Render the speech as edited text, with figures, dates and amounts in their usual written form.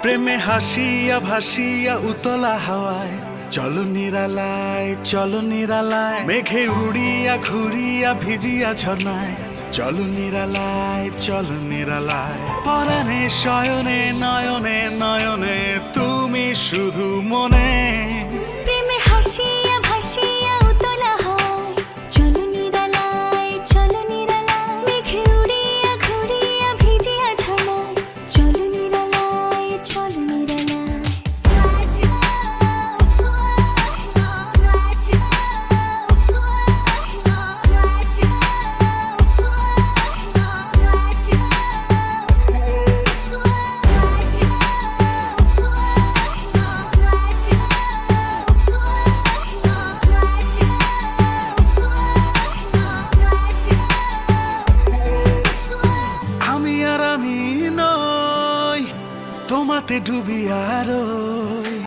প্রেমে হাসিয়া ভাসিয়া উতলা হাওয়ায় চলো নিরালায়, চলো নিরালায়, মেঘে উড়িয়া ঘুরিয়া ভিজিয়া ঝর্ণায় চলো নিরালায়, চলো নিরালায়। পরাণে শয়নে নয়নে নয়নে তুমি শুধু মনে, প্রেমে হাসিয়া ভাসিয়া উতলা হাওয়ায় চলো নিরালায়, চলো নিরালায়, মেঘে উড়িয়া ঘুরিয়া ভিজিয়া ঝর্ণায় চলো নিরালায়, চলো নিরালায়। আমি নই তোমাতে ডুবিয়া রই।